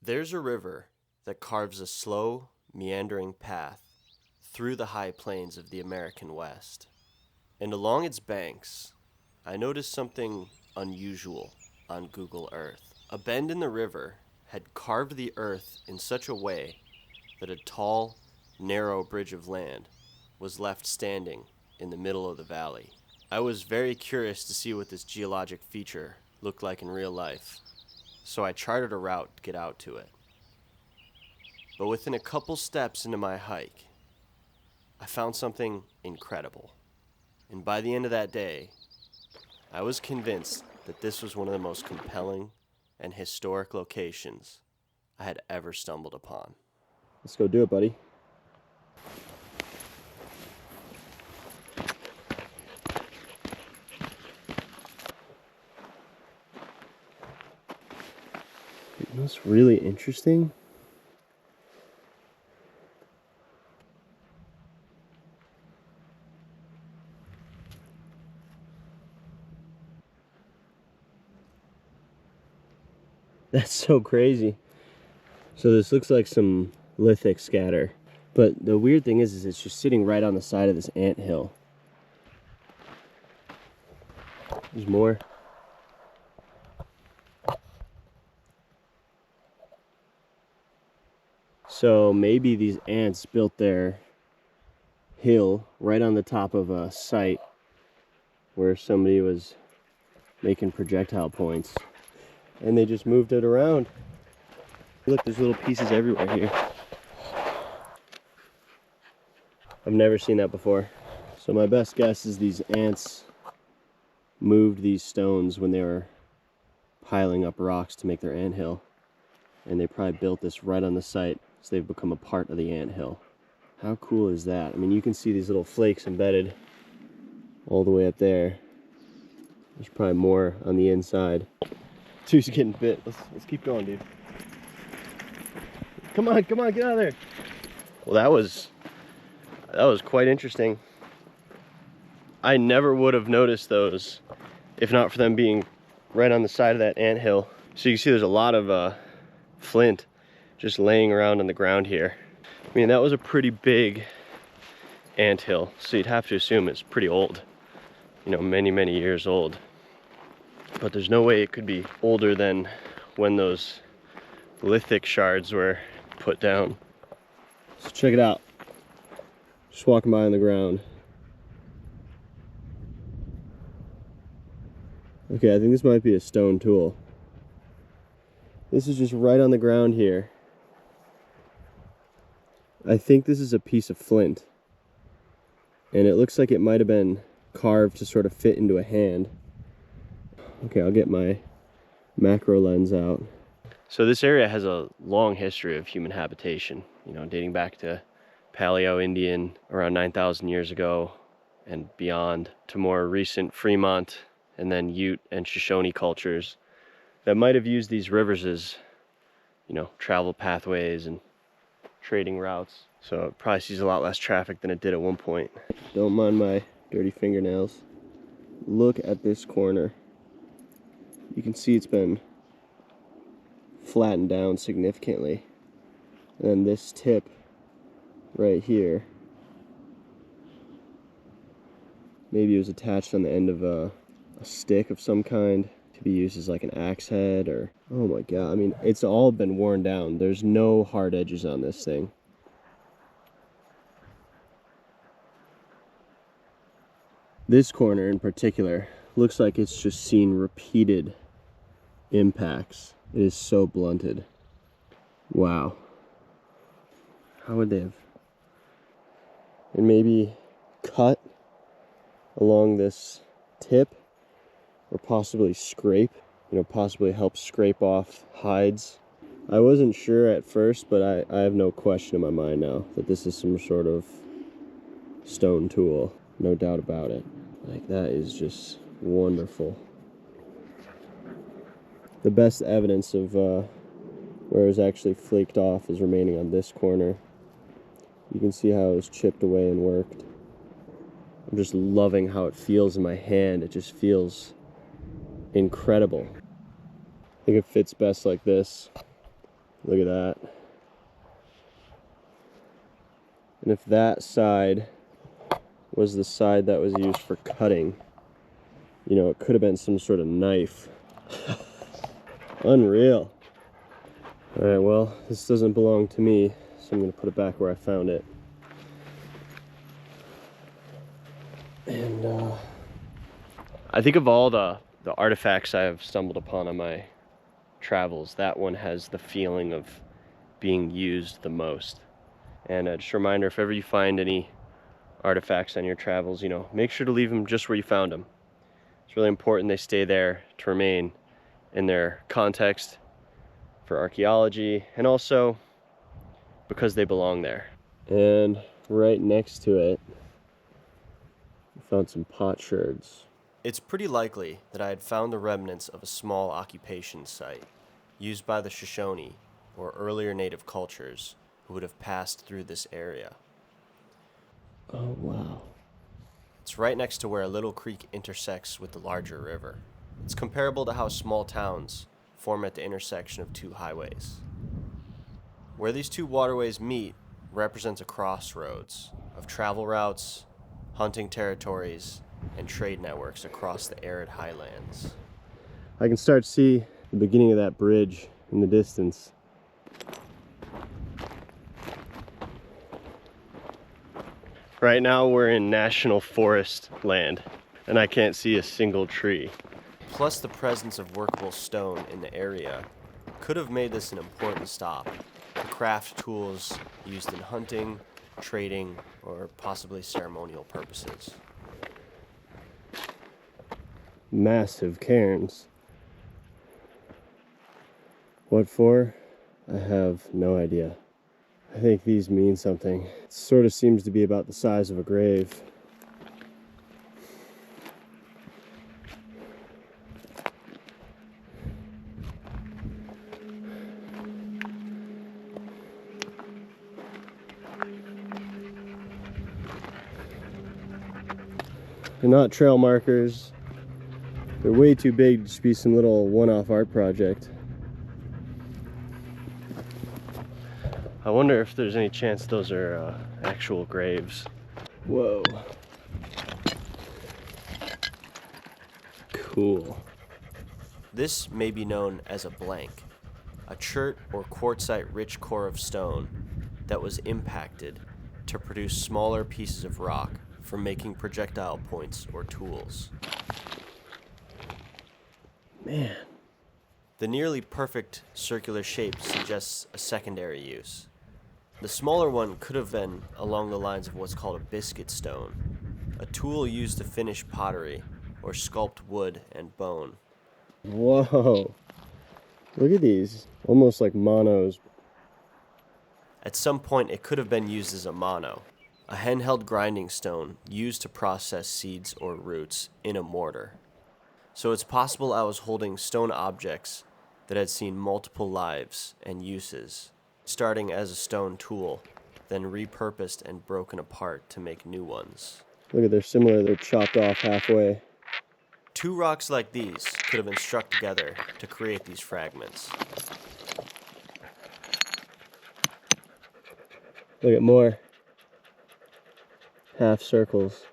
There's a river that carves a slow, meandering path through the high plains of the American West. And along its banks, I noticed something unusual on Google Earth. A bend in the river had carved the earth in such a way that a tall, narrow bridge of land was left standing in the middle of the valley. I was very curious to see what this geologic feature looked like in real life, so I charted a route to get out to it. But within a couple steps into my hike, I found something incredible. And by the end of that day, I was convinced that this was one of the most compelling and historic locations I had ever stumbled upon. Let's go do it, buddy. You know what's really interesting? That's so crazy. So this looks like some lithic scatter, but the weird thing is it's just sitting right on the side of this anthill. There's more. So maybe these ants built their hill right on the top of a site where somebody was making projectile points, and they just moved it around. Look, there's little pieces everywhere here. I've never seen that before. So my best guess is these ants moved these stones when they were piling up rocks to make their anthill. And they probably built this right on the site, so they've become a part of the anthill. How cool is that? I mean, you can see these little flakes embedded all the way up there. There's probably more on the inside. Dude's getting bit. Let's keep going, dude. Come on, get out of there. Well, that was quite interesting. I never would have noticed those if not for them being right on the side of that anthill. So you can see there's a lot of flint just laying around on the ground here. I mean, that was a pretty big anthill, so you'd have to assume it's pretty old. You know, many years old. But there's no way it could be older than when those lithic shards were put down. So check it out. Just walking by on the ground. Okay, I think this might be a stone tool. This is just right on the ground here. I think this is a piece of flint. And it looks like it might have been carved to sort of fit into a hand. Okay, I'll get my macro lens out. So this area has a long history of human habitation, you know, dating back to Paleo-Indian around 9,000 years ago and beyond, to more recent Fremont and then Ute and Shoshone cultures that might have used these rivers as, you know, travel pathways and trading routes. So it probably sees a lot less traffic than it did at one point. Don't mind my dirty fingernails. Look at this corner. You can see it's been flattened down significantly. And then this tip right here, maybe it was attached on the end of a stick of some kind to be used as like an axe head, or, oh my god, I mean, it's all been worn down. There's no hard edges on this thing. This corner in particular looks like it's just seen repeated impacts. It is so blunted. Wow. How would they have? And maybe cut along this tip, or possibly scrape, you know, possibly help scrape off hides. I wasn't sure at first, but I have no question in my mind now that this is some sort of stone tool. No doubt about it. Like, that is just wonderful. The best evidence of where it was actually flaked off is remaining on this corner. You can see how it was chipped away and worked. I'm just loving how it feels in my hand. It just feels incredible. I think it fits best like this. Look at that. And if that side was the side that was used for cutting, you know, it could have been some sort of knife. Unreal. All right, well, this doesn't belong to me, so I'm gonna put it back where I found it. And I think of all the artifacts I have stumbled upon on my travels, that one has the feeling of being used the most. And just a reminder, if ever you find any artifacts on your travels, you know, make sure to leave them just where you found them. It's really important they stay there to remain in their context for archaeology, and also because they belong there. And right next to it, we found some potsherds. It's pretty likely that I had found the remnants of a small occupation site used by the Shoshone or earlier native cultures who would have passed through this area. Oh, wow. It's right next to where a little creek intersects with the larger river. It's comparable to how small towns form at the intersection of two highways. Where these two waterways meet represents a crossroads of travel routes, hunting territories, and trade networks across the arid highlands. I can start to see the beginning of that bridge in the distance. Right now we're in national forest land, and I can't see a single tree. Plus, the presence of workable stone in the area could have made this an important stop to craft tools used in hunting, trading, or possibly ceremonial purposes. Massive cairns. What for? I have no idea. I think these mean something. It sort of seems to be about the size of a grave. They're not trail markers. They're way too big to just be some little one-off art project. I wonder if there's any chance those are actual graves. Whoa. Cool. This may be known as a blank, a chert or quartzite-rich core of stone that was impacted to produce smaller pieces of rock for making projectile points or tools. Man. The nearly perfect circular shape suggests a secondary use. The smaller one could have been along the lines of what's called a biscuit stone, a tool used to finish pottery or sculpt wood and bone. Whoa. Look at these. Almost like monos. At some point, it could have been used as a mono, a handheld grinding stone used to process seeds or roots in a mortar. So it's possible I was holding stone objects that had seen multiple lives and uses, starting as a stone tool, then repurposed and broken apart to make new ones. Look at, they're similar. They're chopped off halfway. Two rocks like these could have been struck together to create these fragments. Look at more. Half circles.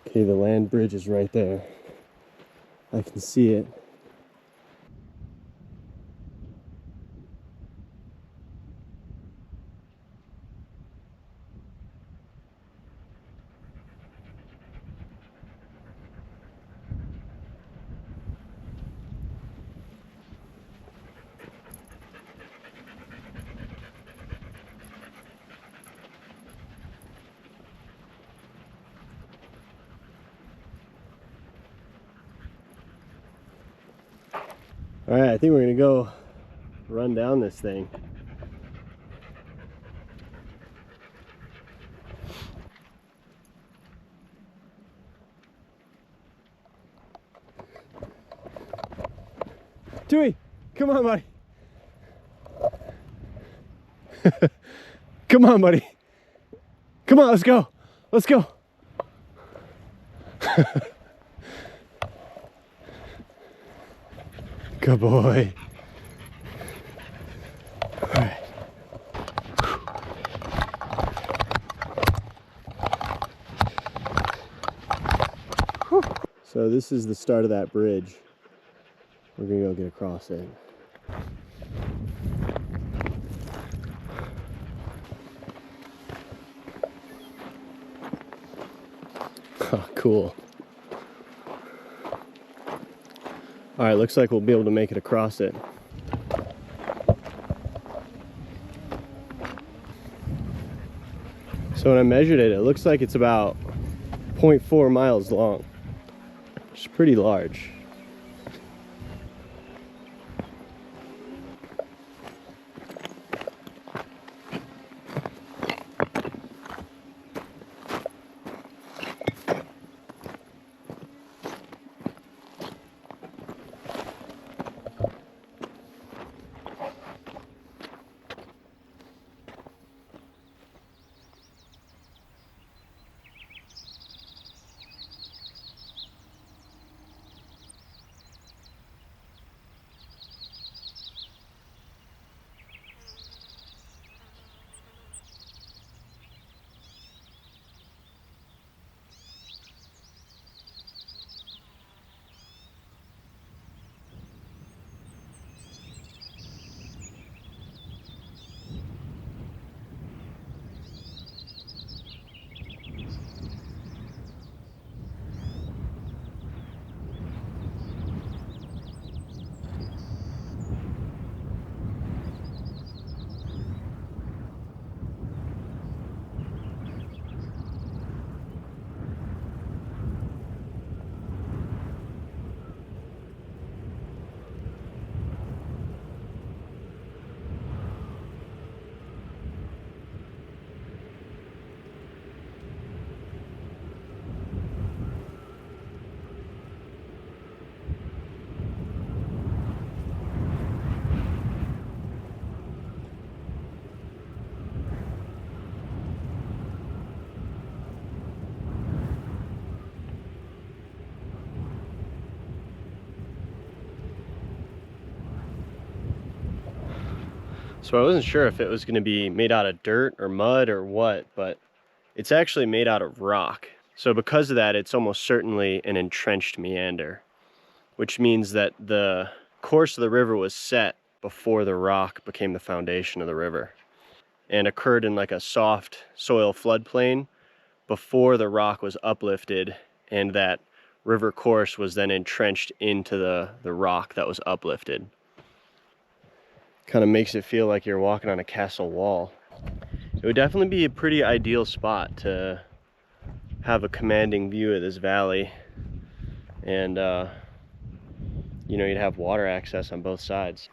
Okay, the land bridge is right there. I can see it. All right, I think we're gonna go run down this thing. Dewey, come on, buddy. Come on, buddy. Come on, let's go. Let's go. Good boy. All right. So this is the start of that bridge. We're gonna go get across it. Oh, cool. All right, looks like we'll be able to make it across it. So when I measured it, it looks like it's about 0.4 miles long, which is pretty large. So I wasn't sure if it was going to be made out of dirt or mud or what, but it's actually made out of rock. So because of that, it's almost certainly an entrenched meander, which means that the course of the river was set before the rock became the foundation of the river and occurred in like a soft soil floodplain before the rock was uplifted, and that river course was then entrenched into the rock that was uplifted. Kind of makes it feel like you're walking on a castle wall. It would definitely be a pretty ideal spot to have a commanding view of this valley, and you know, you'd have water access on both sides.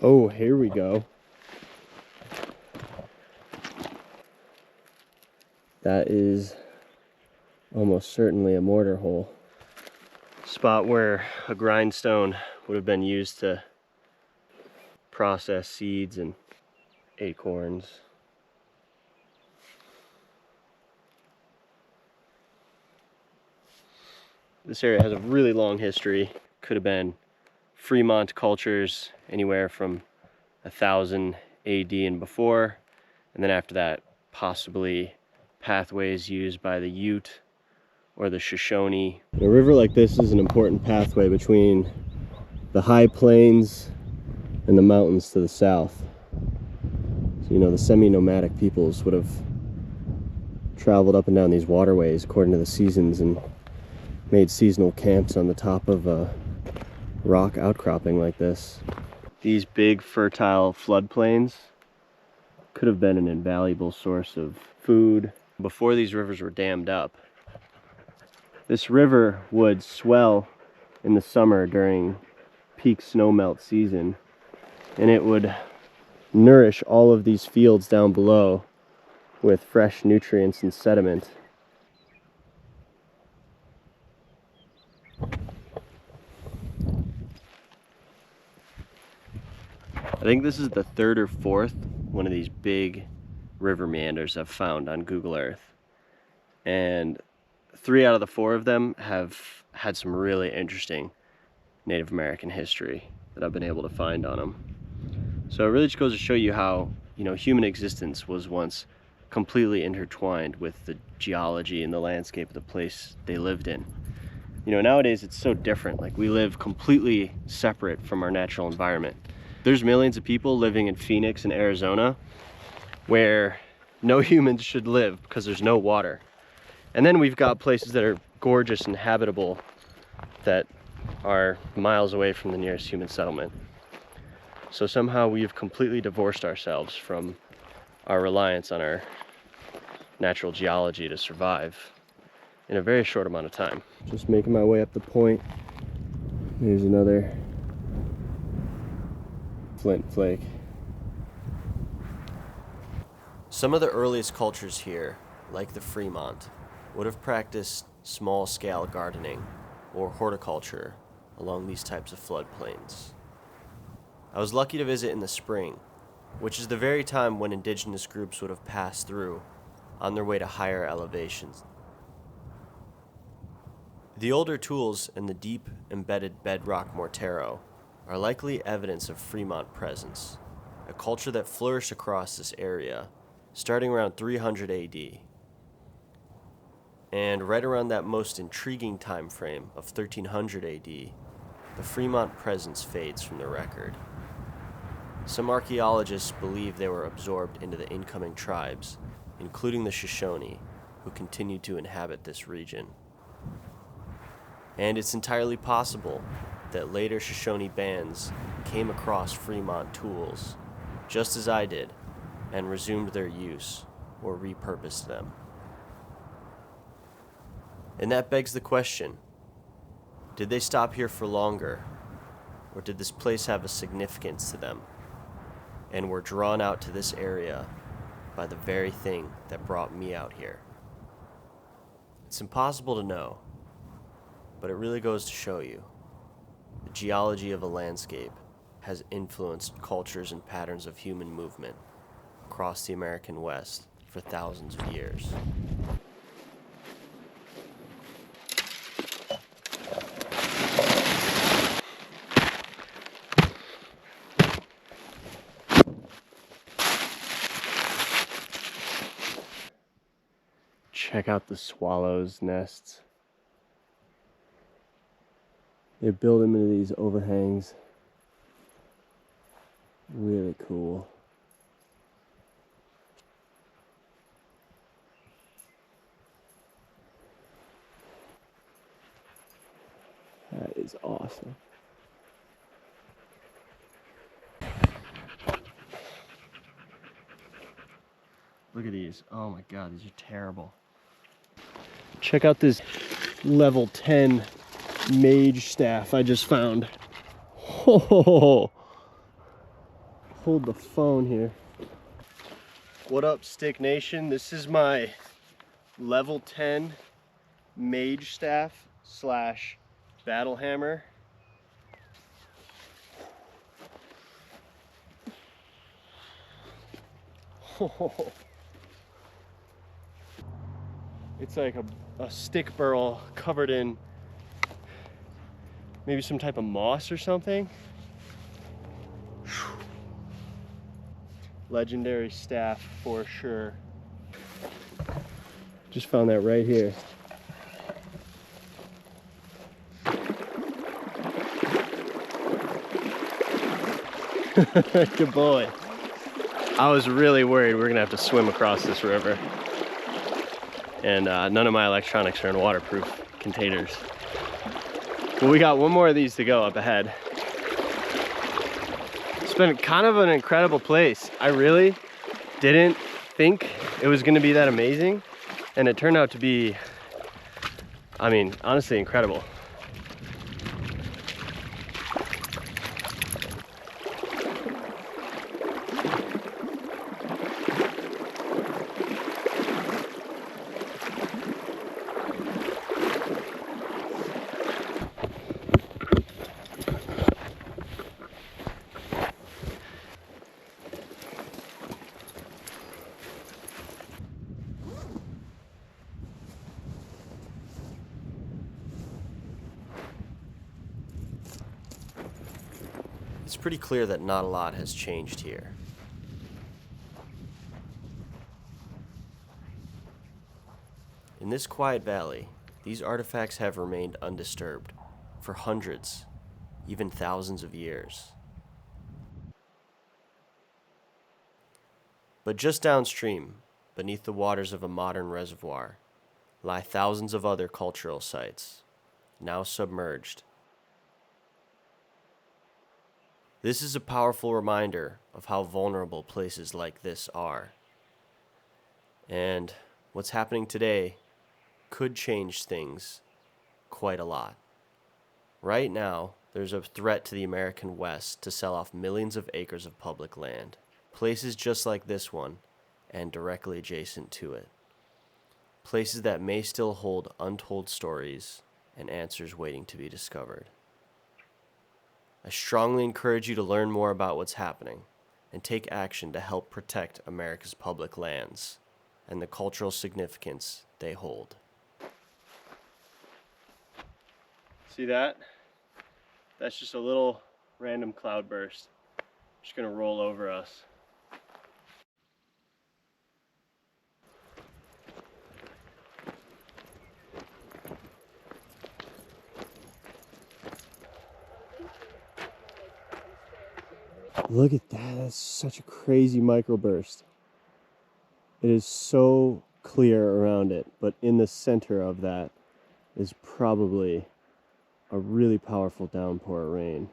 Oh, here we go. That is almost certainly a mortar hole. Spot where a grindstone would have been used to process seeds and acorns. This area has a really long history. Could have been Fremont cultures anywhere from 1000 AD and before, and then after that possibly pathways used by the Ute or the Shoshone. A river like this is an important pathway between the high plains and the mountains to the south. So, you know, the semi-nomadic peoples would have traveled up and down these waterways according to the seasons and made seasonal camps on the top of rock outcropping like this. These big fertile floodplains could have been an invaluable source of food before these rivers were dammed up. This river would swell in the summer during peak snowmelt season, and it would nourish all of these fields down below with fresh nutrients and sediment. I think this is the third or fourth one of these big river meanders I've found on Google Earth. And 3 out of the 4 of them have had some really interesting Native American history that I've been able to find on them. So it really just goes to show you how, human existence was once completely intertwined with the geology and the landscape of the place they lived in. Nowadays it's so different. Like, we live completely separate from our natural environment. There's millions of people living in Phoenix and Arizona where no humans should live because there's no water. And then we've got places that are gorgeous and habitable that are miles away from the nearest human settlement. So somehow we've completely divorced ourselves from our reliance on our natural geology to survive in a very short amount of time. Just making my way up the point. There's another flint flake. Some of the earliest cultures here, like the Fremont, would have practiced small-scale gardening or horticulture along these types of floodplains. I was lucky to visit in the spring, which is the very time when indigenous groups would have passed through on their way to higher elevations. The older tools and the deep embedded bedrock mortero are likely evidence of Fremont presence, a culture that flourished across this area starting around 300 AD. And right around that most intriguing time frame of 1300 AD, the Fremont presence fades from the record. Some archaeologists believe they were absorbed into the incoming tribes, including the Shoshone, who continued to inhabit this region. And it's entirely possible that later Shoshone bands came across Fremont tools, just as I did, and resumed their use or repurposed them. And that begs the question, did they stop here for longer, or did this place have a significance to them, and were drawn out to this area by the very thing that brought me out here? It's impossible to know, but it really goes to show you, the geology of a landscape has influenced cultures and patterns of human movement across the American West for thousands of years. Check out the swallows' nests. They build them into these overhangs. Really cool. That is awesome. Look at these. Oh my God, these are terrible. Check out this level 10 mage staff I just found. Oh, hold the phone here. What up, Stick Nation? This is my level 10 mage staff / battle hammer. It's like a stick burl covered in maybe some type of moss or something. Legendary staff for sure. Just found that right here. Good boy. I was really worried we were gonna have to swim across this river. And none of my electronics are in waterproof containers. Well, we got one more of these to go up ahead. It's been kind of an incredible place. I really didn't think it was going to be that amazing, and it turned out to be, I mean, honestly incredible. It's pretty clear that not a lot has changed here. In this quiet valley, these artifacts have remained undisturbed for hundreds, even thousands of years. But just downstream, beneath the waters of a modern reservoir, lie thousands of other cultural sites, now submerged. This is a powerful reminder of how vulnerable places like this are. And what's happening today could change things quite a lot. Right now, there's a threat to the American West to sell off millions of acres of public land, places just like this one and directly adjacent to it. Places that may still hold untold stories and answers waiting to be discovered. I strongly encourage you to learn more about what's happening and take action to help protect America's public lands and the cultural significance they hold. See that? That's just a little random cloud burst. Just gonna roll over us. Look at that, that's such a crazy microburst. It is so clear around it, but in the center of that is probably a really powerful downpour of rain.